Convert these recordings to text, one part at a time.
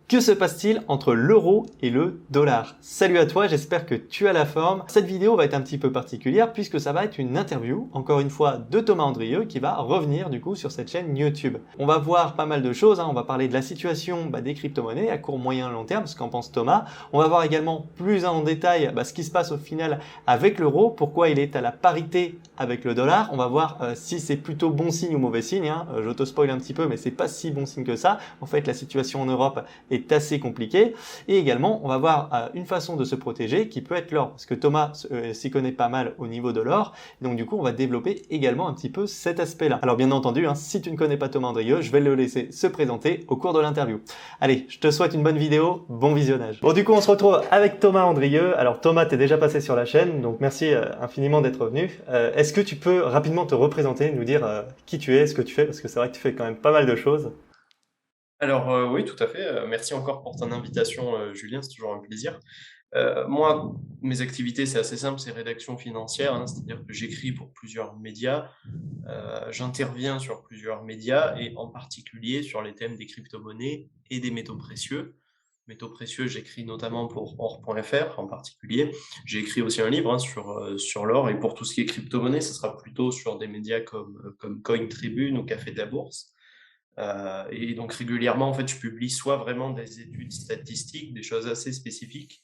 Que se passe-t-il entre l'euro et le dollar? Salut à toi, j'espère que tu as la forme. Cette vidéo va être un petit peu particulière puisque ça va être une interview, encore une fois, de Thomas Andrieux qui va revenir du coup sur cette chaîne YouTube. On va voir pas mal de choses, on va parler de la situation des crypto-monnaies à court, moyen, long terme, ce qu'en pense Thomas. On va voir également plus en détail ce qui se passe au final avec l'euro, pourquoi il est à la parité avec le dollar. On va voir si c'est plutôt bon signe ou mauvais signe. J'auto-spoil un petit peu, mais c'est pas si bon signe que ça. En fait, la situation en Europe est assez compliqué. Et également, on va voir une façon de se protéger qui peut être l'or, parce que Thomas s'y connaît pas mal au niveau de l'or. Donc du coup, on va développer également un petit peu cet aspect-là. Alors bien entendu, si tu ne connais pas Thomas Andrieux, je vais le laisser se présenter au cours de l'interview. Allez, je te souhaite une bonne vidéo, bon visionnage. Bon, du coup, on se retrouve avec Thomas Andrieux. Alors Thomas, t'es déjà passé sur la chaîne, donc merci infiniment d'être venu. Est-ce que tu peux rapidement te représenter, nous dire qui tu es, ce que tu fais, parce que c'est vrai que tu fais quand même pas mal de choses. Alors oui, tout à fait. Merci encore pour ton invitation, Julien, c'est toujours un plaisir. Moi, mes activités, c'est assez simple, c'est rédaction financière, c'est-à-dire que j'écris pour plusieurs médias, j'interviens sur plusieurs médias et en particulier sur les thèmes des crypto-monnaies et des métaux précieux. Métaux précieux, j'écris notamment pour or.fr en particulier. J'ai écrit aussi un livre sur l'or, et pour tout ce qui est crypto-monnaie, ce sera plutôt sur des médias comme Cointribune ou Café de la Bourse. Et donc régulièrement, en fait, je publie soit vraiment des études statistiques, des choses assez spécifiques,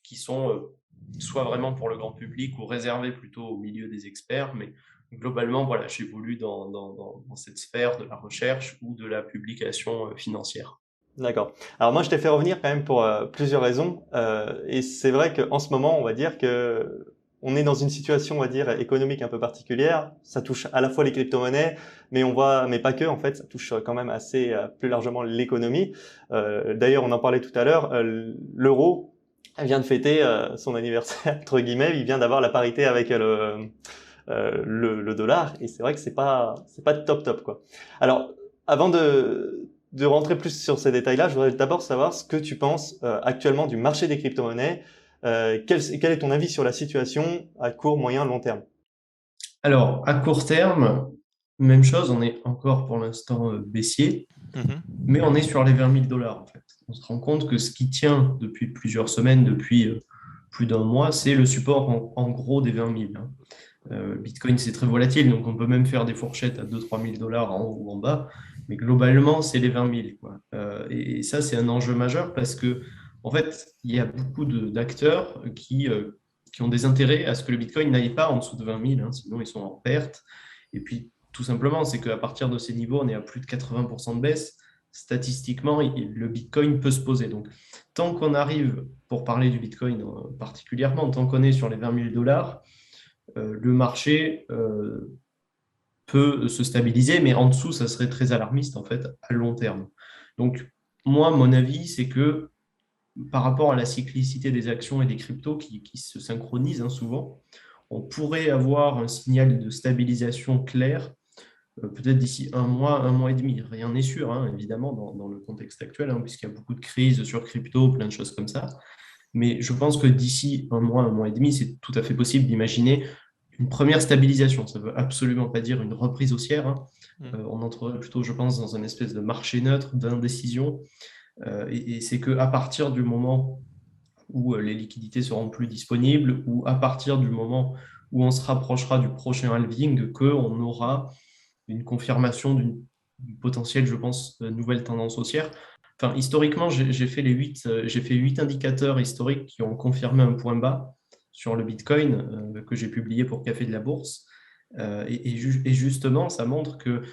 qui sont soit vraiment pour le grand public ou réservées plutôt au milieu des experts, mais globalement, voilà, j'évolue dans cette sphère de la recherche ou de la publication financière. D'accord. Alors moi, je t'ai fait revenir quand même pour plusieurs raisons. Et c'est vrai qu'en ce moment, on va dire que on est dans une situation, on va dire, économique un peu particulière. Ça touche à la fois les crypto-monnaies, mais pas que, en fait, ça touche quand même assez plus largement l'économie. D'ailleurs, on en parlait tout à l'heure, l'euro vient de fêter son anniversaire, entre guillemets. Il vient d'avoir la parité avec le dollar. Et c'est vrai que c'est pas top top, quoi. Alors, avant de rentrer plus sur ces détails-là, je voudrais d'abord savoir ce que tu penses actuellement du marché des crypto-monnaies. Quel est ton avis sur la situation à court, moyen, long terme? Alors, à court terme, même chose, on est encore pour l'instant baissier, Mhm. mais on est sur les 20 000 dollars en fait. On se rend compte que ce qui tient depuis plusieurs semaines, depuis plus d'un mois, c'est le support en gros des 20 000. Bitcoin, c'est très volatile, donc on peut même faire des fourchettes à 2 000 à 3 000 dollars en haut ou en bas, mais globalement, c'est les 20 000, quoi. Et ça, c'est un enjeu majeur parce que, en fait, il y a beaucoup d'acteurs qui ont des intérêts à ce que le Bitcoin n'aille pas en dessous de 20 000, sinon ils sont en perte. Et puis, tout simplement, c'est qu'à partir de ces niveaux, on est à plus de 80% de baisse. Statistiquement, le Bitcoin peut se poser. Donc, tant qu'on arrive, pour parler du Bitcoin particulièrement, tant qu'on est sur les 20 000 dollars, le marché peut se stabiliser, mais en dessous, ça serait très alarmiste en fait à long terme. Donc, moi, mon avis, c'est que par rapport à la cyclicité des actions et des cryptos qui se synchronisent souvent, on pourrait avoir un signal de stabilisation clair, peut-être d'ici un mois et demi. Rien n'est sûr, évidemment, dans le contexte actuel, puisqu'il y a beaucoup de crises sur crypto, plein de choses comme ça. Mais je pense que d'ici un mois et demi, c'est tout à fait possible d'imaginer une première stabilisation. Ça ne veut absolument pas dire une reprise haussière. On entrerait plutôt, je pense, dans une espèce de marché neutre d'indécision. Et c'est qu'à partir du moment où les liquidités seront plus disponibles, ou à partir du moment où on se rapprochera du prochain halving, qu'on aura une confirmation d'une potentielle, je pense, nouvelle tendance haussière. Enfin, historiquement, j'ai fait 8 indicateurs historiques qui ont confirmé un point bas sur le Bitcoin que j'ai publié pour Café de la Bourse. Et justement, ça montre que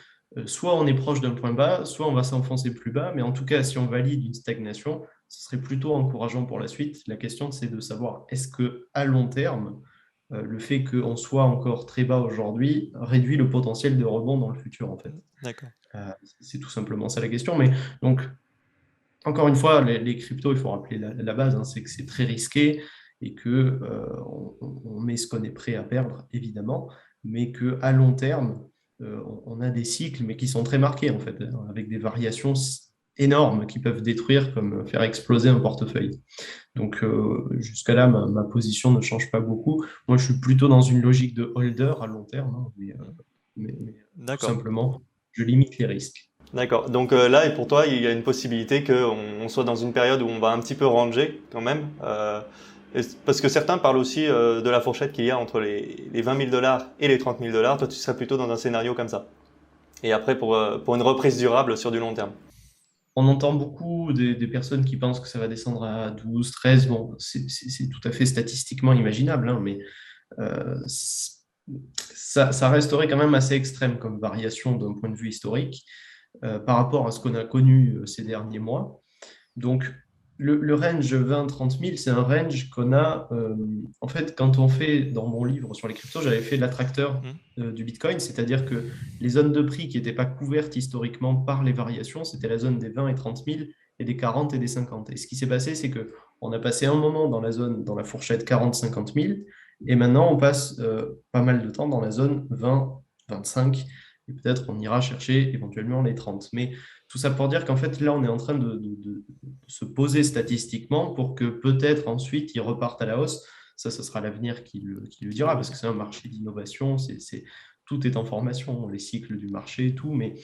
soit on est proche d'un point bas, soit on va s'enfoncer plus bas, mais en tout cas, si on valide une stagnation, ce serait plutôt encourageant pour la suite. La question, c'est de savoir est-ce que à long terme, le fait qu'on soit encore très bas aujourd'hui réduit le potentiel de rebond dans le futur, en fait. D'accord. C'est tout simplement ça la question. Mais donc, encore une fois, les cryptos, il faut rappeler la base, c'est que c'est très risqué et que on met ce qu'on est prêt à perdre, évidemment, mais qu'à long terme, on a des cycles, mais qui sont très marqués, en fait, avec des variations énormes qui peuvent détruire comme faire exploser un portefeuille. Donc, jusqu'à là, ma position ne change pas beaucoup. Moi, je suis plutôt dans une logique de holder à long terme, mais tout D'accord. simplement, je limite les risques. D'accord. Donc là, et pour toi, il y a une possibilité qu'on soit dans une période où on va un petit peu ranger quand même. Parce que certains parlent aussi de la fourchette qu'il y a entre les 20 000 dollars et les 30 000 dollars. Toi, tu serais plutôt dans un scénario comme ça. Et après, pour une reprise durable sur du long terme. On entend beaucoup des personnes qui pensent que ça va descendre à 12, 13. Bon, c'est tout à fait statistiquement imaginable, hein, mais euh, ça resterait quand même assez extrême comme variation d'un point de vue historique par rapport à ce qu'on a connu ces derniers mois. Donc, le range 20-30 000, c'est un range qu'on a, en fait, quand on fait, dans mon livre sur les cryptos, j'avais fait l'attracteur Mhm. du Bitcoin, c'est-à-dire que les zones de prix qui n'étaient pas couvertes historiquement par les variations, c'était la zone des 20 et 30 000 et des 40 et des 50. Et ce qui s'est passé, c'est qu'on a passé un moment dans la zone, dans la fourchette 40-50 000, et maintenant on passe pas mal de temps dans la zone 20-25, et peut-être on ira chercher éventuellement les 30. Mais tout ça pour dire qu'en fait, là, on est en train de se poser statistiquement pour que peut-être ensuite, ils repartent à la hausse. Ça, ce sera l'avenir qui le dira, parce que c'est un marché d'innovation, tout est en formation, les cycles du marché et tout, mais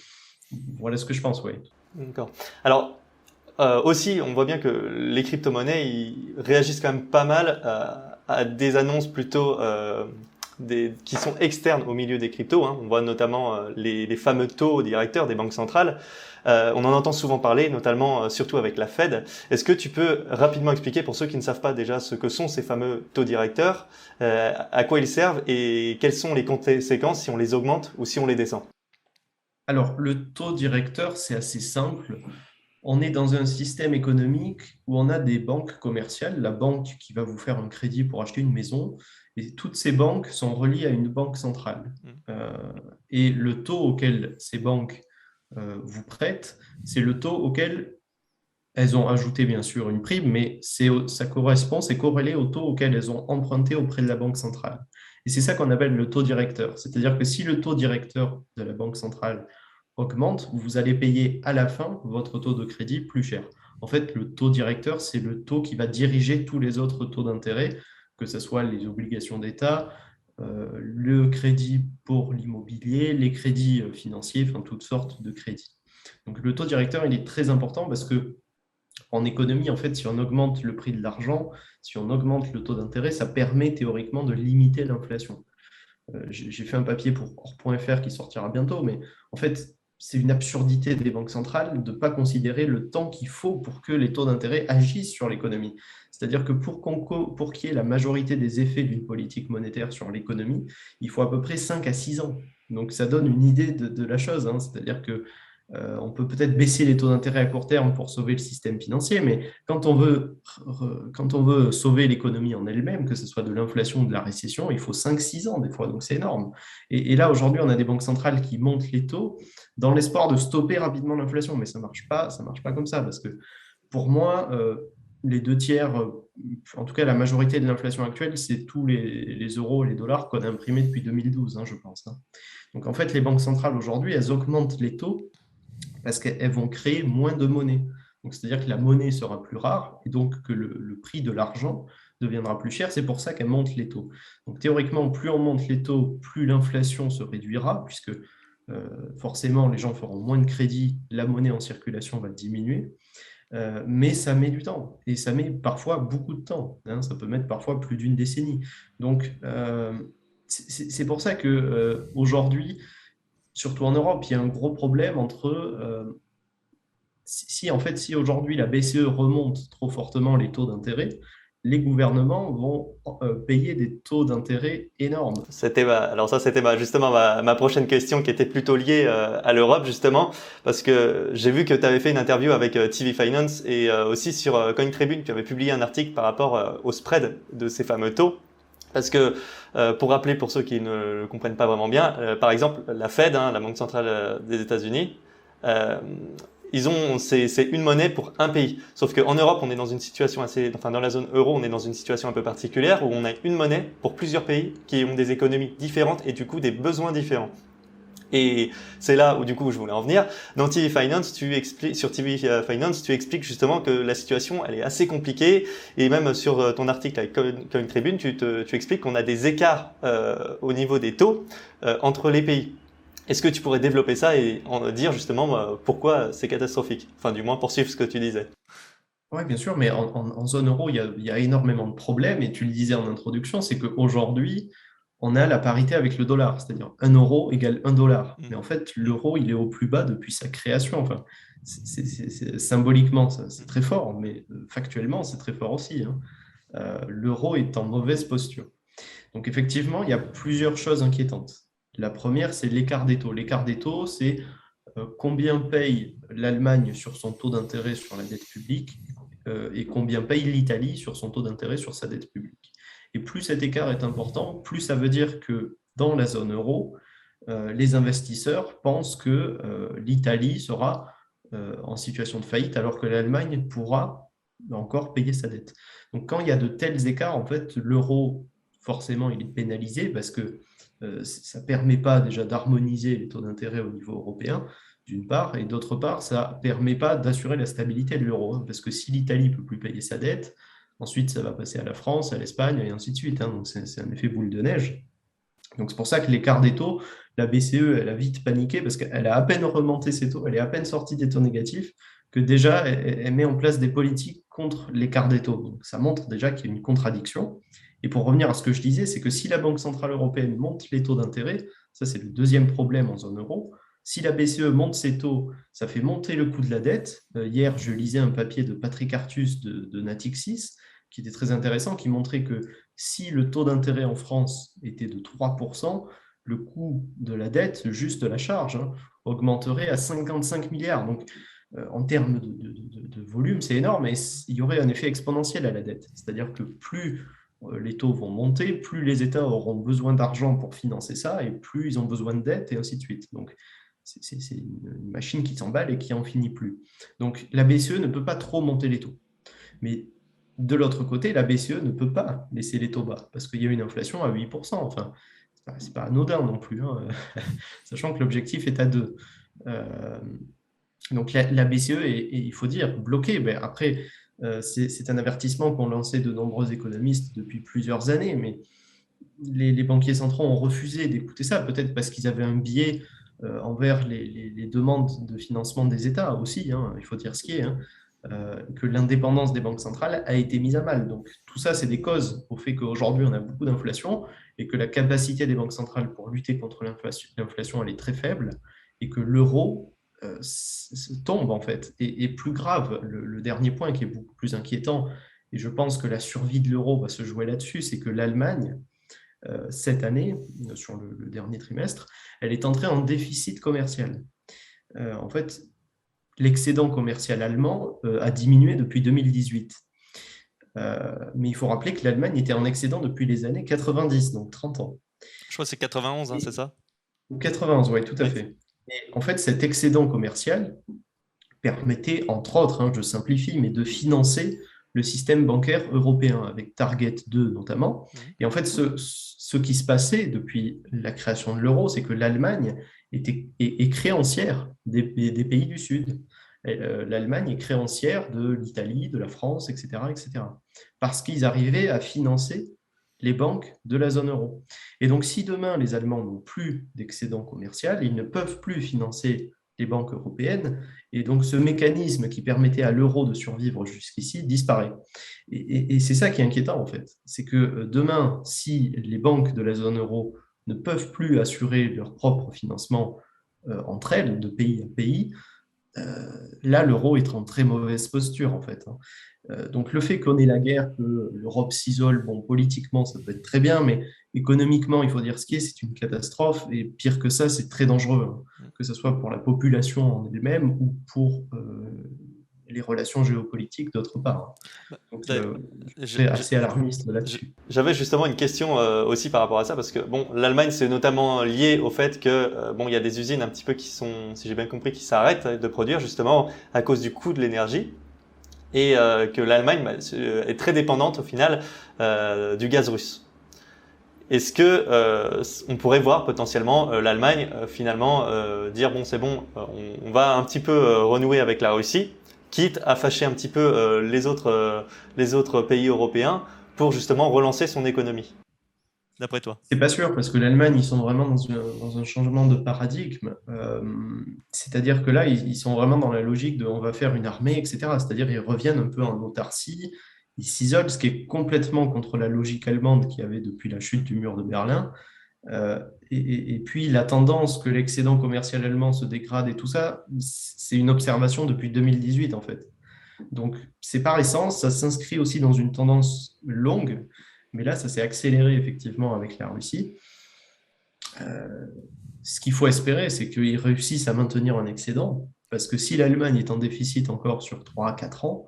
voilà ce que je pense, oui. D'accord. Alors, aussi, on voit bien que les crypto-monnaies ils réagissent quand même pas mal à des annonces plutôt qui sont externes au milieu des cryptos. Hein. On voit notamment les fameux taux directeurs des banques centrales. On en entend souvent parler, notamment surtout avec la Fed. Est-ce que tu peux rapidement expliquer pour ceux qui ne savent pas déjà ce que sont ces fameux taux directeurs, à quoi ils servent et quelles sont les conséquences si on les augmente ou si on les descend? Alors, le taux directeur, c'est assez simple. On est dans un système économique où on a des banques commerciales, la banque qui va vous faire un crédit pour acheter une maison, et toutes ces banques sont reliées à une banque centrale. Euh, et le taux auquel ces banques vous prêtent, c'est le taux auquel elles ont ajouté bien sûr une prime, mais ça correspond, c'est corrélé au taux auquel elles ont emprunté auprès de la banque centrale. Et c'est ça qu'on appelle le taux directeur. C'est-à-dire que si le taux directeur de la banque centrale augmente, vous allez payer à la fin votre taux de crédit plus cher. En fait, le taux directeur, c'est le taux qui va diriger tous les autres taux d'intérêt, que ce soit les obligations d'État, le crédit pour l'immobilier, les crédits financiers, enfin toutes sortes de crédits. Donc le taux directeur, il est très important parce que en économie, en fait, si on augmente le prix de l'argent, si on augmente le taux d'intérêt, ça permet théoriquement de limiter l'inflation. J'ai fait un papier pour Or.fr qui sortira bientôt, mais en fait, c'est une absurdité des banques centrales de ne pas considérer le temps qu'il faut pour que les taux d'intérêt agissent sur l'économie. C'est-à-dire que pour qu'il y ait la majorité des effets d'une politique monétaire sur l'économie, il faut à peu près 5 à 6 ans. Donc ça donne une idée de la chose, hein. C'est-à-dire que on peut peut-être baisser les taux d'intérêt à court terme pour sauver le système financier, mais quand on veut sauver l'économie en elle-même, que ce soit de l'inflation ou de la récession, il faut 5-6 ans des fois, donc c'est énorme. Et là, aujourd'hui, on a des banques centrales qui montent les taux dans l'espoir de stopper rapidement l'inflation, mais ça marche pas comme ça, parce que pour moi, les deux tiers, en tout cas la majorité de l'inflation actuelle, c'est tous les euros et les dollars qu'on a imprimés depuis 2012, hein, je pense, hein. Donc en fait, les banques centrales aujourd'hui, elles augmentent les taux parce qu'elles vont créer moins de monnaie. Donc, c'est-à-dire que la monnaie sera plus rare et donc que le prix de l'argent deviendra plus cher. C'est pour ça qu'elles montent les taux. Donc, théoriquement, plus on monte les taux, plus l'inflation se réduira, puisque forcément, les gens feront moins de crédit, la monnaie en circulation va diminuer. Mais ça met du temps et ça met parfois beaucoup de temps, hein. Ça peut mettre parfois plus d'une décennie. Donc, c'est pour ça que aujourd'hui, surtout en Europe, il y a un gros problème entre en fait, si aujourd'hui la BCE remonte trop fortement les taux d'intérêt, les gouvernements vont payer des taux d'intérêt énormes. Alors ça, c'était justement ma prochaine question qui était plutôt liée à l'Europe justement, parce que j'ai vu que tu avais fait une interview avec TV Finance et aussi sur CoinTribune, tu avais publié un article par rapport au spread de ces fameux taux. Parce que, pour rappeler pour ceux qui ne le comprennent pas vraiment bien, par exemple, la Fed, hein, la Banque centrale des États-Unis, euh, c'est une monnaie pour un pays. Sauf qu'en Europe, on est dans une situation dans la zone euro, on est dans une situation un peu particulière où on a une monnaie pour plusieurs pays qui ont des économies différentes et du coup des besoins différents. Et c'est là où du coup je voulais en venir. Dans TV Finance, sur TV Finance, tu expliques justement que la situation elle est assez compliquée et même sur ton article avec CoinTribune, tu expliques qu'on a des écarts au niveau des taux entre les pays. Est-ce que tu pourrais développer ça et en dire justement pourquoi c'est catastrophique? Enfin, du moins poursuivre ce que tu disais. Oui, bien sûr, mais en zone euro, il y a énormément de problèmes. Et tu le disais en introduction, c'est qu'aujourd'hui, on a la parité avec le dollar, c'est-à-dire 1 euro égale 1 dollar. Mais Mhm. en fait, l'euro, il est au plus bas depuis sa création. Enfin, symboliquement, c'est très fort, mais factuellement, c'est très fort aussi, hein. L'euro est en mauvaise posture. Donc effectivement, il y a plusieurs choses inquiétantes. La première, c'est l'écart des taux. L'écart des taux, c'est combien paye l'Allemagne sur son taux d'intérêt sur la dette publique et combien paye l'Italie sur son taux d'intérêt sur sa dette publique. Et plus cet écart est important, plus ça veut dire que dans la zone euro, les investisseurs pensent que l'Italie sera en situation de faillite alors que l'Allemagne pourra encore payer sa dette. Donc quand il y a de tels écarts, en fait, l'euro, forcément, il est pénalisé parce que ça ne permet pas déjà d'harmoniser les taux d'intérêt au niveau européen, d'une part, et d'autre part, ça ne permet pas d'assurer la stabilité de l'euro, hein, parce que si l'Italie ne peut plus payer sa dette, ensuite ça va passer à la France, à l'Espagne, et ainsi de suite, hein, donc c'est un effet boule de neige. Donc c'est pour ça que l'écart des taux, la BCE, elle a vite paniqué, parce qu'elle a à peine remonté ses taux, elle est à peine sortie des taux négatifs, que déjà elle met en place des politiques contre l'écart des taux. Donc ça montre déjà qu'il y a une contradiction. Et pour revenir à ce que je disais, c'est que si la Banque Centrale Européenne monte les taux d'intérêt, ça c'est le deuxième problème en zone euro, si la BCE monte ses taux, ça fait monter le coût de la dette. Hier, je lisais un papier de Patrick Artus de Natixis, qui était très intéressant, qui montrait que si le taux d'intérêt en France était de 3%, le coût de la dette, juste de la charge, hein, augmenterait à 55 milliards. Donc, en termes de volume, c'est énorme, et il y aurait un effet exponentiel à la dette. C'est-à-dire que plus les taux vont monter, plus les États auront besoin d'argent pour financer ça, et plus ils ont besoin de dette, et ainsi de suite. Donc, c'est une machine qui s'emballe et qui n'en finit plus. Donc, la BCE ne peut pas trop monter les taux. Mais de l'autre côté, la BCE ne peut pas laisser les taux bas, parce qu'il y a une inflation à 8%. Enfin, c'est pas anodin non plus, hein, sachant que l'objectif est à 2. Donc la BCE est, il faut dire, bloquée. Ben, après, c'est un avertissement qu'ont lancé de nombreux économistes depuis plusieurs années, mais les banquiers centraux ont refusé d'écouter ça, peut-être parce qu'ils avaient un biais envers les demandes de financement des États aussi, hein, il faut dire ce qui est, hein, que l'indépendance des banques centrales a été mise à mal. Donc tout ça, c'est des causes au fait qu'aujourd'hui, on a beaucoup d'inflation et que la capacité des banques centrales pour lutter contre l'inflation, elle est très faible et que l'euro tombe en fait. Et plus grave, le dernier point qui est beaucoup plus inquiétant, et je pense que la survie de l'euro va se jouer là-dessus, c'est que l'Allemagne, cette année, sur le dernier trimestre, elle est entrée en déficit commercial. En fait, l'excédent commercial allemand a diminué depuis 2018. Mais il faut rappeler que l'Allemagne était en excédent depuis les années 90, donc 30 ans. Je crois que c'est 91, hein, Et, c'est ça? 91, oui, tout à Oui. fait. Et en fait, cet excédent commercial permettait, entre autres, hein, je simplifie, mais de financer le système bancaire européen, avec Target 2 notamment. Et en fait, ce qui se passait depuis la création de l'euro, c'est que l'Allemagne est créancière des pays du Sud. L'Allemagne est créancière de l'Italie, de la France, etc., etc., parce qu'ils arrivaient à financer les banques de la zone euro. Et donc, si demain, les Allemands n'ont plus d'excédent commercial, ils ne peuvent plus financer les banques européennes, et donc ce mécanisme qui permettait à l'euro de survivre jusqu'ici disparaît. Et c'est ça qui est inquiétant, en fait. C'est que demain, si les banques de la zone euro ne peuvent plus assurer leur propre financement entre elles, de pays à pays, là, l'euro est en très mauvaise posture, en fait, hein. Donc, le fait qu'on ait la guerre, que l'Europe s'isole, bon, politiquement, ça peut être très bien, mais économiquement, il faut dire ce qui est, c'est une catastrophe. Et pire que ça, c'est très dangereux, hein, que ce soit pour la population en elle-même ou pour les relations géopolitiques d'autre part, hein. Donc, c'est assez alarmiste là-dessus. J'avais justement une question aussi par rapport à ça, parce que bon, l'Allemagne, c'est notamment lié au fait que bon, il y a des usines un petit peu qui sont, si j'ai bien compris, qui s'arrêtent de produire justement à cause du coût de l'énergie, et que l'Allemagne est très dépendante au final du gaz russe. Est-ce que on pourrait voir potentiellement l'Allemagne finalement dire bon, c'est bon, on va un petit peu renouer avec la Russie, quitte à fâcher un petit peu les autres pays européens pour justement relancer son économie? d'après toi? C'est pas sûr, parce que l'Allemagne, ils sont vraiment dans un changement de paradigme. C'est-à-dire que là, ils sont vraiment dans la logique de on va faire une armée, etc. C'est-à-dire ils reviennent un peu Mm. en autarcie, ils s'isolent, ce qui est complètement contre la logique allemande qu'il y avait depuis la chute du mur de Berlin. Et puis la tendance que l'excédent commercial allemand se dégrade et tout ça, c'est une observation depuis 2018 en fait. Donc c'est par essence, ça s'inscrit aussi dans une tendance longue, mais là ça s'est accéléré effectivement avec la Russie. Ce qu'il faut espérer, c'est qu'ils réussissent à maintenir un excédent, parce que si l'Allemagne est en déficit encore sur 3 à 4 ans,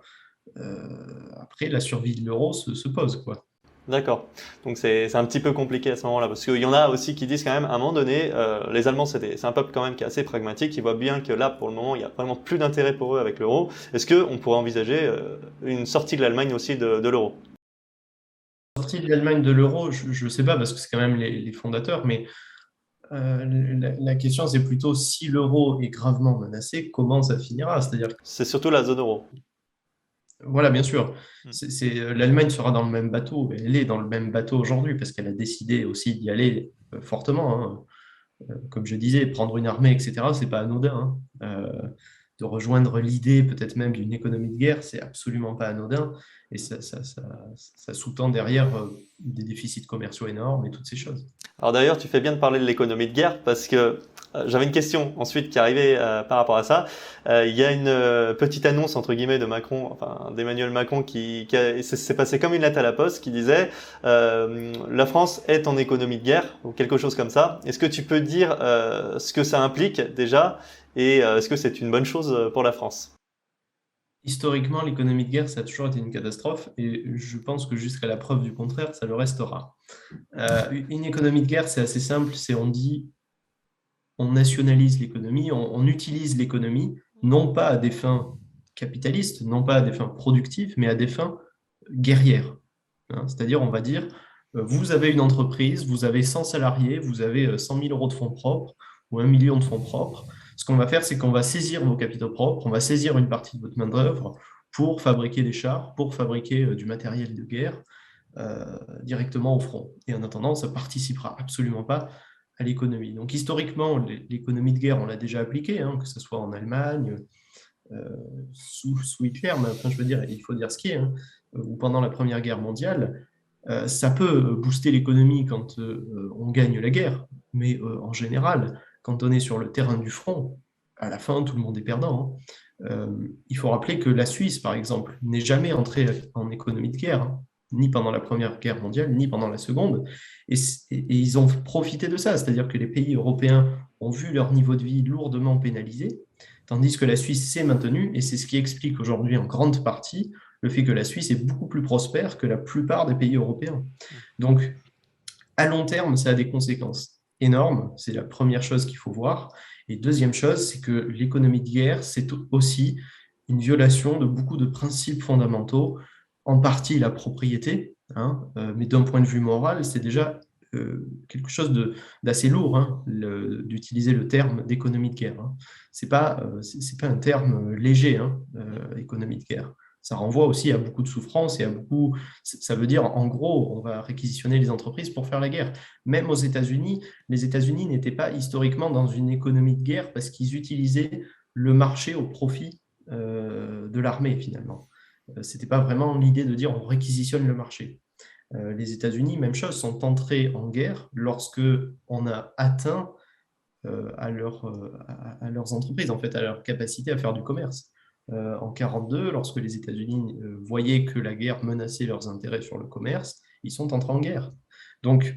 après la survie de l'euro se pose, quoi. D'accord. Donc c'est un petit peu compliqué à ce moment-là, parce qu'il y en a aussi qui disent quand même, à un moment donné, les Allemands, c'est un peuple quand même qui est assez pragmatique, ils voient bien que là, pour le moment, il n'y a vraiment plus d'intérêt pour eux avec l'euro. Est-ce qu'on pourrait envisager une sortie de l'Allemagne aussi de l'euro? Sortie de l'Allemagne de l'euro, je ne sais pas, parce que c'est quand même les fondateurs, mais la question c'est plutôt si l'euro est gravement menacé, comment ça finira? C'est-à-dire C'est surtout la zone euro. voilà, bien sûr. Hmm. L'Allemagne sera dans le même bateau. Elle est dans le même bateau aujourd'hui parce qu'elle a décidé aussi d'y aller fortement, hein. Comme je disais, prendre une armée, etc., c'est pas anodin, hein. De rejoindre l'idée peut-être même d'une économie de guerre, c'est absolument pas anodin. Et ça sous-tend derrière des déficits commerciaux énormes et toutes ces choses. Alors d'ailleurs, tu fais bien de parler de l'économie de guerre parce que j'avais une question ensuite qui arrivait par rapport à ça. Il y a une petite annonce entre guillemets de Macron, enfin d'Emmanuel Macron s'est passé comme une lettre à la poste qui disait la France est en économie de guerre ou quelque chose comme ça. Est-ce que tu peux dire ce que ça implique déjà et est-ce que c'est une bonne chose pour la France? Historiquement, l'économie de guerre, ça a toujours été une catastrophe et je pense que jusqu'à la preuve du contraire, ça le restera. Une économie de guerre, c'est assez simple, c'est on dit on nationalise l'économie, on utilise l'économie, non pas à des fins capitalistes, non pas à des fins productives, mais à des fins guerrières, hein. C'est-à-dire, on va dire, vous avez une entreprise, vous avez 100 salariés, vous avez 100 000 euros de fonds propres ou 1 million de fonds propres. Ce qu'on va faire, c'est qu'on va saisir vos capitaux propres, on va saisir une partie de votre main-d'œuvre pour fabriquer des chars, pour fabriquer du matériel de guerre directement au front. Et en attendant, ça ne participera absolument pas à l'économie. Donc historiquement, l'économie de guerre, on l'a déjà appliquée, hein, que ce soit en Allemagne, sous Hitler, mais enfin, je veux dire, il faut dire ce qui est, hein, ou pendant la Première Guerre mondiale. Ça peut booster l'économie quand on gagne la guerre, mais en général, quand on est sur le terrain du front, à la fin, tout le monde est perdant, hein. Il faut rappeler que la Suisse, par exemple, n'est jamais entrée en économie de guerre, hein, ni pendant la Première Guerre mondiale, ni pendant la Seconde. Et ils ont profité de ça, c'est-à-dire que les pays européens ont vu leur niveau de vie lourdement pénalisé, tandis que la Suisse s'est maintenue, et c'est ce qui explique aujourd'hui en grande partie le fait que la Suisse est beaucoup plus prospère que la plupart des pays européens. Donc, à long terme, ça a des conséquences énormes, c'est la première chose qu'il faut voir. Et deuxième chose, c'est que l'économie de guerre, c'est aussi une violation de beaucoup de principes fondamentaux, en partie la propriété, hein, mais d'un point de vue moral, c'est déjà quelque chose d'assez lourd, hein, d'utiliser le terme d'économie de guerre, hein. C'est pas un terme léger, hein, économie de guerre. Ça renvoie aussi à beaucoup de souffrance et à beaucoup. Ça veut dire, en gros, on va réquisitionner les entreprises pour faire la guerre. Même aux États-Unis, les États-Unis n'étaient pas historiquement dans une économie de guerre parce qu'ils utilisaient le marché au profit de l'armée, finalement. Ce n'était pas vraiment l'idée de dire on réquisitionne le marché. Les États-Unis, même chose, sont entrés en guerre lorsque on a atteint à leurs entreprises, en fait, à leur capacité à faire du commerce. En 1942, lorsque les États-Unis voyaient que la guerre menaçait leurs intérêts sur le commerce, ils sont entrés en guerre. Donc,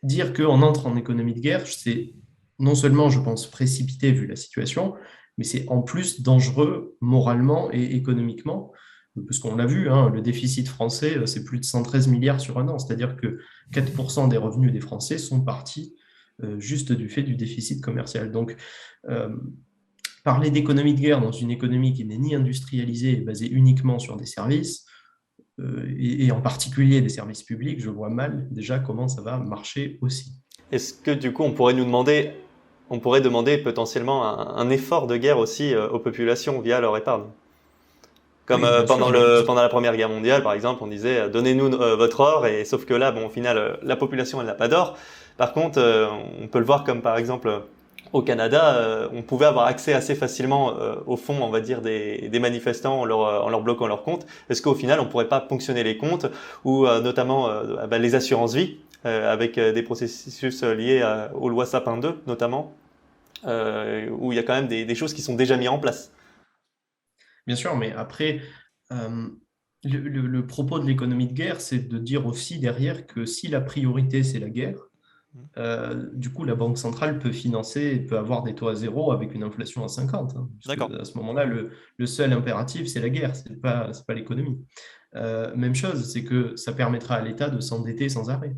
dire qu'on entre en économie de guerre, c'est non seulement, je pense, précipité vu la situation, mais c'est en plus dangereux moralement et économiquement, parce qu'on l'a vu, hein, le déficit français, c'est plus de 113 milliards sur un an, c'est-à-dire que 4% des revenus des Français sont partis juste du fait du déficit commercial. Donc, parler d'économie de guerre dans une économie qui n'est ni industrialisée et basée uniquement sur des services, et en particulier des services publics, je vois mal déjà comment ça va marcher aussi. Est-ce que du coup on pourrait demander potentiellement un effort de guerre aussi aux populations via leur épargne? Comme Oui, bien sûr. pendant la Première Guerre mondiale, par exemple, on disait donnez-nous votre or, et sauf que là, bon, au final, la population, elle n'a pas d'or. Par contre, on peut le voir comme par exemple au Canada, on pouvait avoir accès assez facilement au fonds, on va dire, des manifestants en leur bloquant leurs comptes. Est-ce qu'au final, on pourrait pas ponctionner les comptes ou notamment les assurances-vie avec des processus liés aux lois Sapin 2, notamment, où il y a quand même des choses qui sont déjà mises en place. Bien sûr, mais après, euh, le propos de l'économie de guerre, c'est de dire aussi derrière que si la priorité, c'est la guerre, du coup, la Banque centrale peut financer, peut avoir des taux à zéro avec une inflation à 50, hein, puisque D'accord. à ce moment-là, le seul impératif, c'est la guerre, c'est pas l'économie. Même chose, c'est que ça permettra à l'État de s'endetter sans arrêt.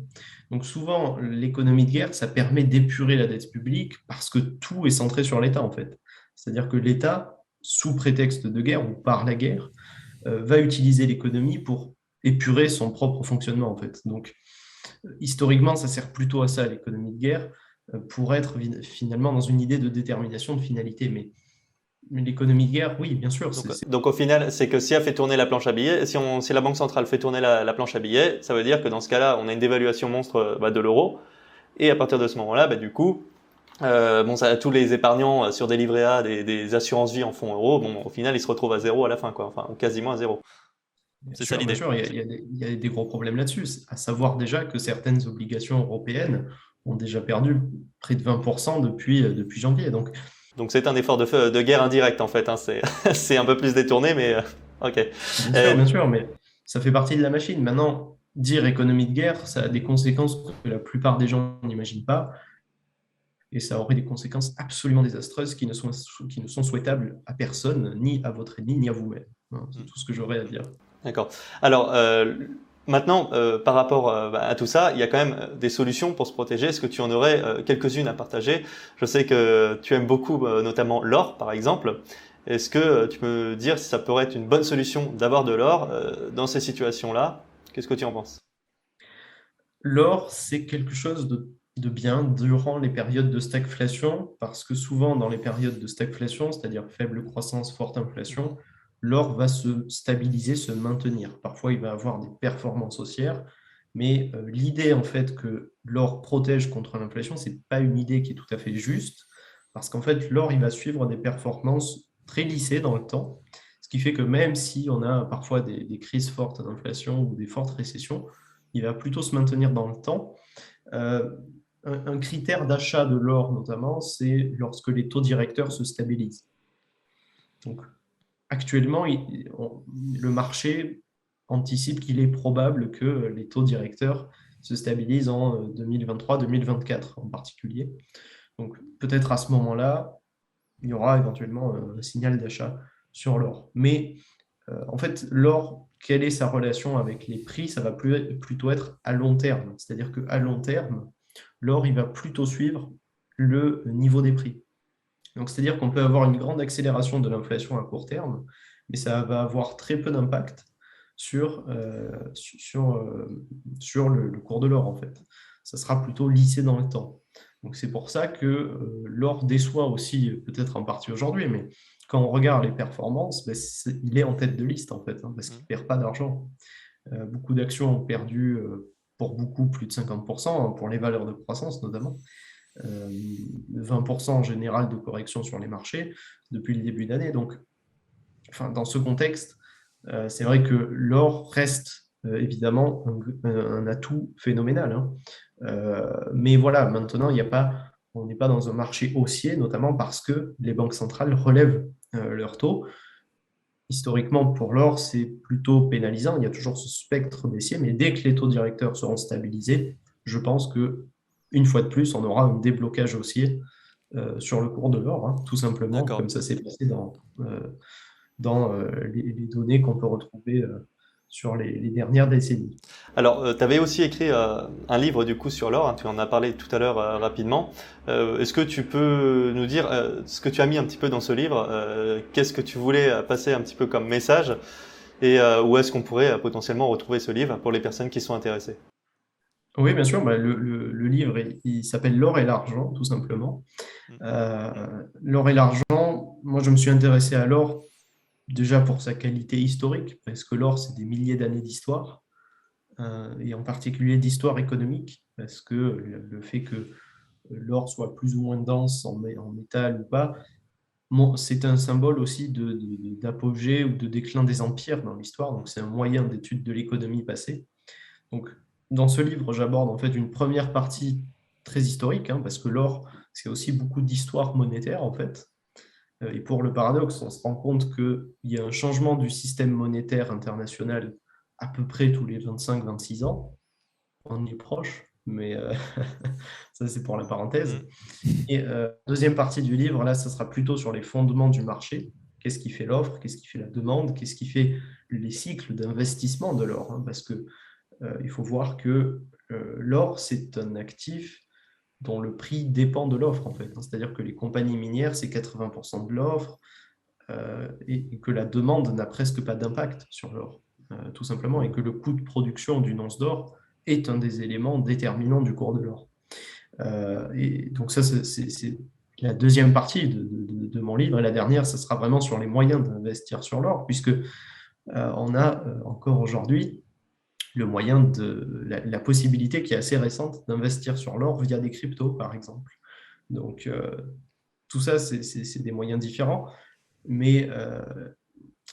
Donc souvent, l'économie de guerre, ça permet d'épurer la dette publique parce que tout est centré sur l'État, en fait. C'est-à-dire que l'État, sous prétexte de guerre ou par la guerre, va utiliser l'économie pour épurer son propre fonctionnement, en fait. Donc, historiquement, ça sert plutôt à ça, l'économie de guerre, pour être finalement dans une idée de détermination de finalité. Mais l'économie de guerre, oui, bien sûr, Donc au final, c'est que si elle fait tourner la planche à billets, si la Banque centrale fait tourner la planche à billets, ça veut dire que dans ce cas-là, on a une dévaluation monstre de l'euro. Et à partir de ce moment-là, du coup, tous les épargnants sur des livrets A, des assurances-vie en fonds euros, bon, au final, ils se retrouvent à zéro à la fin, quoi. Enfin, ou quasiment à zéro. C'est ça bien l'idée. sûr, il y a des gros problèmes là-dessus. À savoir déjà que certaines obligations européennes ont déjà perdu près de 20% depuis janvier. Donc, Donc c'est un effort de guerre indirect, en fait, hein. C'est un peu plus détourné, mais ok. bien sûr, mais ça fait partie de la machine. Maintenant, dire économie de guerre, ça a des conséquences que la plupart des gens n'imaginent pas. Et ça aurait des conséquences absolument désastreuses qui ne sont souhaitables à personne, ni à votre ennemi, ni à vous-même. Hein, c'est tout ce que j'aurais à dire. D'accord. Alors, maintenant, par rapport à tout ça, il y a quand même des solutions pour se protéger. Est-ce que tu en aurais quelques-unes à partager? Je sais que tu aimes beaucoup, notamment l'or, par exemple. Est-ce que tu peux me dire si ça pourrait être une bonne solution d'avoir de l'or dans ces situations-là? Qu'est-ce que tu en penses? L'or, c'est quelque chose de bien durant les périodes de stagflation, parce que souvent, dans les périodes de stagflation, c'est-à-dire faible croissance, forte inflation, l'or va se stabiliser, se maintenir. Parfois, il va avoir des performances haussières, mais l'idée, en fait, que l'or protège contre l'inflation, ce n'est pas une idée qui est tout à fait juste, parce qu'en fait, l'or, il va suivre des performances très lissées dans le temps, ce qui fait que même si on a parfois des crises fortes d'inflation ou des fortes récessions, il va plutôt se maintenir dans le temps. Euh, un critère d'achat de l'or, notamment, c'est lorsque les taux directeurs se stabilisent. Donc, actuellement, le marché anticipe qu'il est probable que les taux directeurs se stabilisent en 2023-2024 en particulier. Donc, peut-être à ce moment-là, il y aura éventuellement un signal d'achat sur l'or. Mais en fait, l'or, quelle est sa relation avec les prix? Ça va plutôt être à long terme. C'est-à-dire qu'à long terme, l'or, il va plutôt suivre le niveau des prix. Donc, c'est-à-dire qu'on peut avoir une grande accélération de l'inflation à court terme, mais ça va avoir très peu d'impact sur le cours de l'or, en fait. Ça sera plutôt lissé dans le temps. Donc, c'est pour ça que l'or déçoit aussi, peut-être en partie aujourd'hui, mais quand on regarde les performances, ben, il est en tête de liste, en fait, hein, parce qu'il ne perd pas d'argent. Beaucoup d'actions ont perdu, pour beaucoup, plus de 50%, hein, pour les valeurs de croissance notamment. 20% en général de correction sur les marchés depuis le début d'année. Donc, enfin, dans ce contexte, c'est vrai que l'or reste évidemment un atout phénoménal. Hein. Mais voilà, maintenant, on n'est pas dans un marché haussier, notamment parce que les banques centrales relèvent leurs taux. Historiquement, pour l'or, c'est plutôt pénalisant. Il y a toujours ce spectre baissier, mais dès que les taux directeurs seront stabilisés, je pense que une fois de plus, on aura un déblocage haussier sur le cours de l'or, hein, tout simplement, D'accord. comme ça s'est passé dans les données qu'on peut retrouver sur les dernières décennies. Alors, tu avais aussi écrit un livre du coup sur l'or, hein, tu en as parlé tout à l'heure rapidement. Est-ce que tu peux nous dire ce que tu as mis un petit peu dans ce livre, qu'est-ce que tu voulais passer un petit peu comme message et où est-ce qu'on pourrait potentiellement retrouver ce livre pour les personnes qui sont intéressées? Oui, bien sûr, bah, le livre, il s'appelle L'or et l'argent, tout simplement. Mm. L'or et l'argent, moi je me suis intéressé à l'or déjà pour sa qualité historique, parce que l'or, c'est des milliers d'années d'histoire, et en particulier d'histoire économique, parce que le fait que l'or soit plus ou moins dense en métal ou pas, c'est un symbole aussi d'apogée ou de déclin des empires dans l'histoire, donc c'est un moyen d'étude de l'économie passée. Donc, dans ce livre, j'aborde en fait une première partie très historique, hein, parce que l'or, c'est aussi beaucoup d'histoire monétaire en fait. Et pour le paradoxe, on se rend compte qu'il y a un changement du système monétaire international à peu près tous les 25-26 ans. On y est proche, mais ça c'est pour la parenthèse. Et deuxième partie du livre, là, ça sera plutôt sur les fondements du marché. Qu'est-ce qui fait l'offre? Qu'est-ce qui fait la demande? Qu'est-ce qui fait les cycles d'investissement de l'or, hein? Parce que il faut voir que l'or, c'est un actif dont le prix dépend de l'offre, en fait, hein. C'est-à-dire que les compagnies minières, c'est 80% de l'offre, et que la demande n'a presque pas d'impact sur l'or, tout simplement, et que le coût de production d'une once d'or est un des éléments déterminants du cours de l'or. Et donc ça, c'est la deuxième partie de mon livre, et la dernière, ça sera vraiment sur les moyens d'investir sur l'or, puisque on a encore aujourd'hui le moyen la possibilité qui est assez récente d'investir sur l'or via des cryptos, par exemple. Donc, tout ça, c'est des moyens différents, mais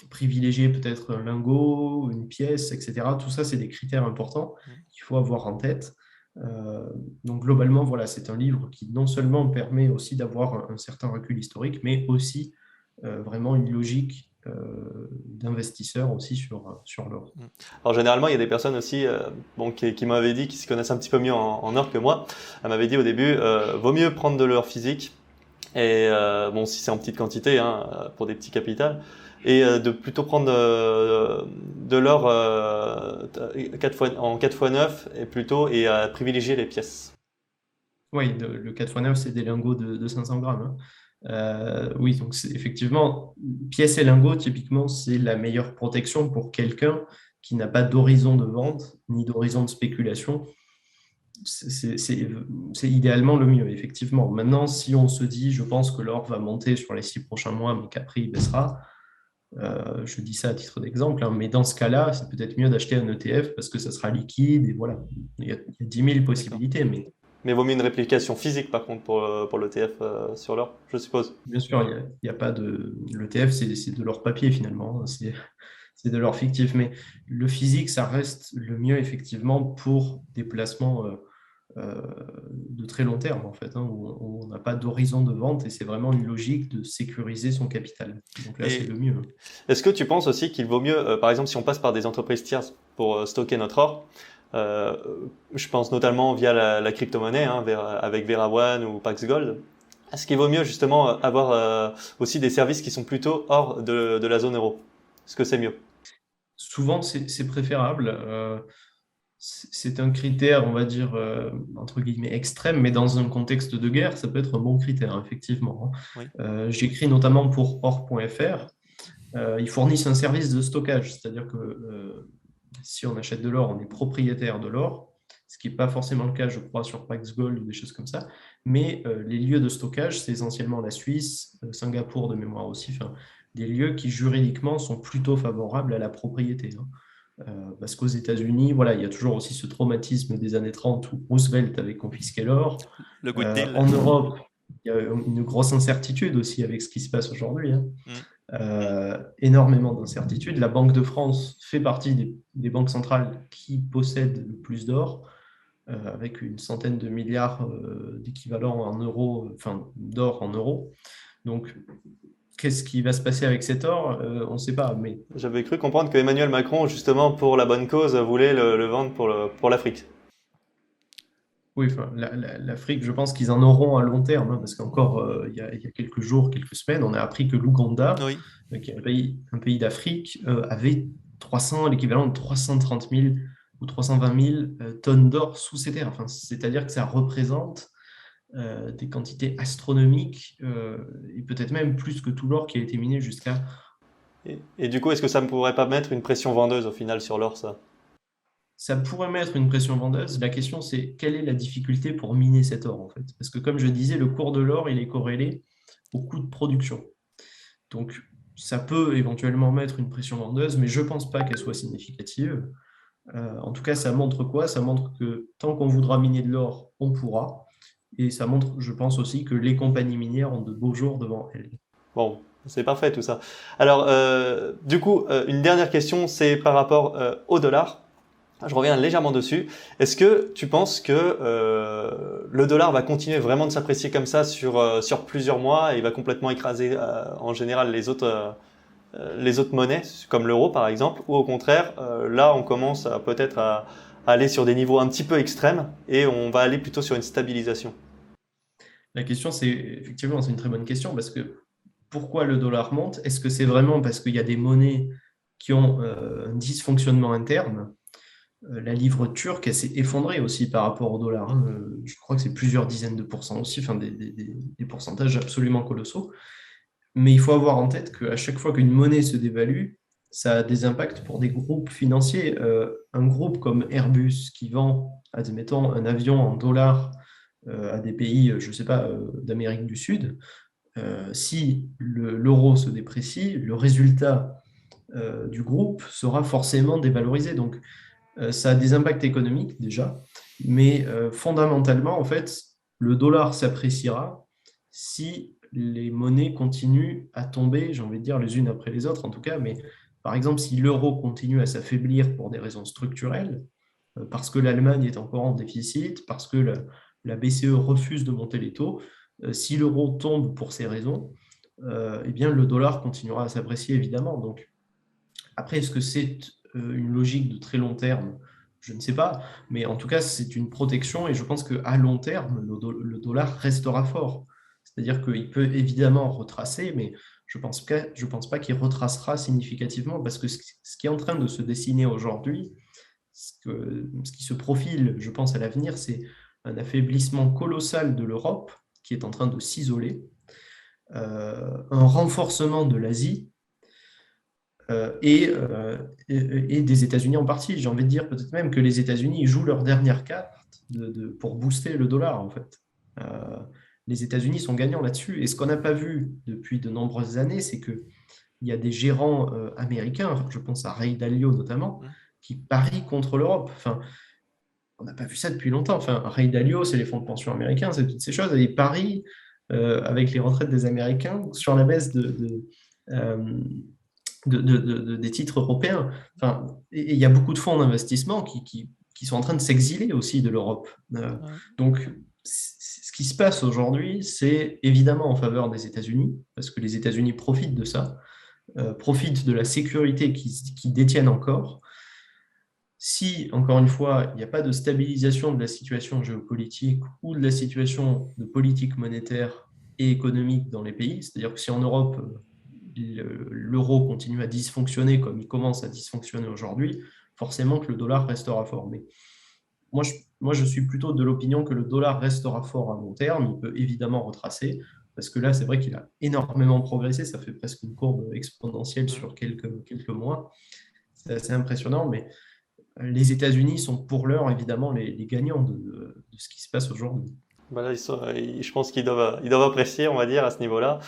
privilégier peut-être un lingot, une pièce, etc. Tout ça, c'est des critères importants qu'il faut avoir en tête. Donc, globalement, voilà, c'est un livre qui non seulement permet aussi d'avoir un certain recul historique, mais aussi vraiment une logique d'investisseur aussi sur l'or. Alors généralement, il y a des personnes aussi qui m'avaient dit, qui se connaissent un petit peu mieux en or que moi. Elle m'avait dit au début, vaut mieux prendre de l'or physique, et bon, si c'est en petite quantité, hein, pour des petits capitals, et de plutôt prendre de l'or en 4 fois 9 et plutôt, et privilégier les pièces. Oui, le 4x9, c'est des lingots de 500 grammes, hein. Oui, donc effectivement, pièces et lingots, typiquement, c'est la meilleure protection pour quelqu'un qui n'a pas d'horizon de vente ni d'horizon de spéculation. C'est idéalement le mieux, effectivement. Maintenant, si on se dit, je pense que l'or va monter sur les 6 prochains mois, mais qu'après il baissera, je dis ça à titre d'exemple, hein, mais dans ce cas-là, c'est peut-être mieux d'acheter un ETF parce que ça sera liquide et voilà. Il y a 10 000 possibilités, mais Mais vaut mieux une réplication physique par contre pour l'ETF sur l'or, je suppose. bien sûr, il y a pas de. L'ETF, c'est de l'or papier finalement, hein. C'est de l'or fictif. Mais le physique, ça reste le mieux effectivement pour des placements de très long terme en fait, hein, où on n'a pas d'horizon de vente et c'est vraiment une logique de sécuriser son capital. Donc là, c'est Et le mieux. est-ce que tu penses aussi qu'il vaut mieux, par exemple, si on passe par des entreprises tierces pour stocker notre or, euh, je pense notamment via la crypto-monnaie, hein, avec VeraOne ou Pax Gold, est-ce qu'il vaut mieux justement avoir aussi des services qui sont plutôt hors de la zone euro? Est-ce que c'est mieux? Souvent, c'est préférable. C'est un critère, on va dire, entre guillemets, extrême, mais dans un contexte de guerre, ça peut être un bon critère, effectivement, Oui. hein. J'écris notamment pour or.fr. Ils fournissent un service de stockage, c'est-à-dire que si on achète de l'or, on est propriétaire de l'or, ce qui n'est pas forcément le cas, je crois, sur Pax Gold ou des choses comme ça. Mais les lieux de stockage, c'est essentiellement la Suisse, Singapour de mémoire aussi, enfin, des lieux qui juridiquement sont plutôt favorables à la propriété, hein. Parce qu'aux États-Unis, voilà, il y a toujours aussi ce traumatisme des années 30 où Roosevelt avait confisqué l'or. Le good deal. En Europe, il y a une grosse incertitude aussi avec ce qui se passe aujourd'hui, hein. Énormément d'incertitudes. La Banque de France fait partie des banques centrales qui possèdent le plus d'or, avec une centaine de milliards d'équivalents en euros, enfin d'or en euros. Donc, qu'est-ce qui va se passer avec cet or? On ne sait pas, mais J'avais cru comprendre que Emmanuel Macron, justement pour la bonne cause, voulait le vendre pour l'Afrique. oui, enfin, l'Afrique, je pense qu'ils en auront à long terme, hein, parce qu'encore il y a quelques jours, quelques semaines, on a appris que l'Ouganda, Oui. qui est un pays d'Afrique, avait l'équivalent de 330 000 ou 320 000 tonnes d'or sous ses terres. Enfin, c'est-à-dire que ça représente des quantités astronomiques, et peut-être même plus que tout l'or qui a été miné jusqu'à. Et du coup, est-ce que ça ne pourrait pas mettre une pression vendeuse au final sur l'or, ça? Ça pourrait mettre une pression vendeuse. La question, c'est quelle est la difficulté pour miner cet or, en fait? Parce que, comme je disais, le cours de l'or, il est corrélé au coût de production. Donc, ça peut éventuellement mettre une pression vendeuse, mais je ne pense pas qu'elle soit significative. En tout cas, ça montre quoi? Ça montre que tant qu'on voudra miner de l'or, on pourra. Et ça montre, je pense aussi, que les compagnies minières ont de beaux jours devant elles. Bon, c'est parfait tout ça. Alors, du coup, une dernière question, c'est par rapport au dollar. Je reviens légèrement dessus. Est-ce que tu penses que le dollar va continuer vraiment de s'apprécier comme ça sur plusieurs mois et va complètement écraser en général les autres monnaies, comme l'euro par exemple, ou au contraire, là on commence peut-être à aller sur des niveaux un petit peu extrêmes et on va aller plutôt sur une stabilisation? La question, c'est effectivement, c'est une très bonne question parce que pourquoi le dollar monte? Est-ce que c'est vraiment parce qu'il y a des monnaies qui ont un dysfonctionnement interne? La livre turque, elle s'est effondrée aussi par rapport au dollar, hein. Je crois que c'est plusieurs dizaines de pourcents aussi, enfin des pourcentages absolument colossaux. Mais il faut avoir en tête qu'à chaque fois qu'une monnaie se dévalue, ça a des impacts pour des groupes financiers. Un groupe comme Airbus qui vend, admettons, un avion en dollars à des pays, je ne sais pas, d'Amérique du Sud, si l'euro se déprécie, le résultat du groupe sera forcément dévalorisé. Donc, ça a des impacts économiques déjà, mais fondamentalement, en fait, le dollar s'appréciera si les monnaies continuent à tomber, j'ai envie de dire les unes après les autres en tout cas, mais par exemple, si l'euro continue à s'affaiblir pour des raisons structurelles, parce que l'Allemagne est encore en déficit, parce que la BCE refuse de monter les taux, si l'euro tombe pour ces raisons, eh bien le dollar continuera à s'apprécier évidemment. Donc, après, est-ce que c'est une logique de très long terme? Je ne sais pas, mais en tout cas, c'est une protection et je pense qu'à long terme, le dollar restera fort. C'est-à-dire qu'il peut évidemment retracer, mais je ne pense pas qu'il retracera significativement parce que ce qui est en train de se dessiner aujourd'hui, ce qui se profile, je pense, à l'avenir, c'est un affaiblissement colossal de l'Europe qui est en train de s'isoler, un renforcement de l'Asie et des États-Unis en partie. J'ai envie de dire peut-être même que les États-Unis jouent leur dernière carte pour booster le dollar, en fait. Les États-Unis sont gagnants là-dessus. Et ce qu'on n'a pas vu depuis de nombreuses années, c'est qu'il y a des gérants américains, je pense à Ray Dalio notamment, qui parient contre l'Europe. Enfin, on n'a pas vu ça depuis longtemps. Enfin, Ray Dalio, c'est les fonds de pension américains, c'est toutes ces choses. Et ils parient avec les retraites des Américains sur la baisse euh, des titres européens. Enfin, et il y a beaucoup de fonds d'investissement qui sont en train de s'exiler aussi de l'Europe. Donc, ce qui se passe aujourd'hui, c'est évidemment en faveur des États-Unis, parce que les États-Unis profitent de ça, profitent de la sécurité qu'ils détiennent encore. Si, encore une fois, il n'y a pas de stabilisation de la situation géopolitique ou de la situation de politique monétaire et économique dans les pays, c'est-à-dire que si en Europe, l'euro continue à dysfonctionner comme il commence à dysfonctionner aujourd'hui, forcément que le dollar restera fort. Mais moi, je suis plutôt de l'opinion que le dollar restera fort à long terme. Il peut évidemment retracer, parce que là, c'est vrai qu'il a énormément progressé. Ça fait presque une courbe exponentielle sur quelques mois. C'est assez impressionnant, mais les États-Unis sont pour l'heure évidemment les gagnants de ce qui se passe aujourd'hui. Voilà, je pense qu'ils doivent apprécier, on va dire, à ce niveau-là.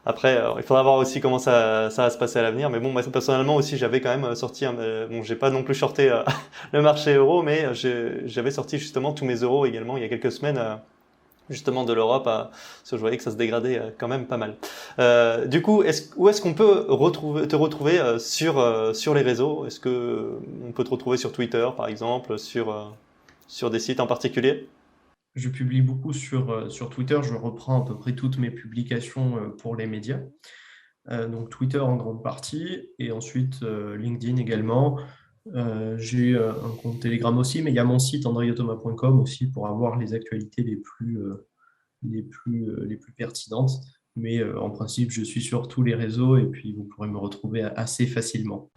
Après, il faudra voir aussi comment ça va se passer à l'avenir. Mais bon, moi, personnellement aussi, j'avais quand même sorti, bon, j'ai pas non plus shorté le marché euro, mais j'avais sorti justement tous mes euros également il y a quelques semaines, justement de l'Europe, parce que je voyais que ça se dégradait quand même pas mal. Du coup, où est-ce qu'on peut te retrouver sur les réseaux? Est-ce que on peut te retrouver sur Twitter, par exemple, sur des sites en particulier? Je publie beaucoup sur Twitter, je reprends à peu près toutes mes publications pour les médias. Donc Twitter en grande partie, et ensuite LinkedIn également. J'ai un compte Telegram aussi, mais il y a mon site andriothomas.com aussi pour avoir les actualités les plus pertinentes. Mais en principe, je suis sur tous les réseaux et puis vous pourrez me retrouver assez facilement.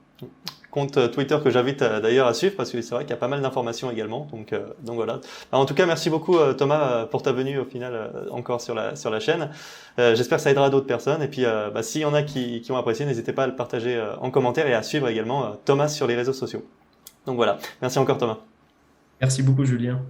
Compte Twitter que j'invite d'ailleurs à suivre parce que c'est vrai qu'il y a pas mal d'informations également. Donc voilà. Alors, en tout cas, merci beaucoup Thomas pour ta venue au final encore sur la chaîne. J'espère que ça aidera d'autres personnes. Et puis s'il y en a qui ont apprécié, n'hésitez pas à le partager en commentaire et à suivre également Thomas sur les réseaux sociaux. Donc voilà. Merci encore Thomas. Merci beaucoup, Julien.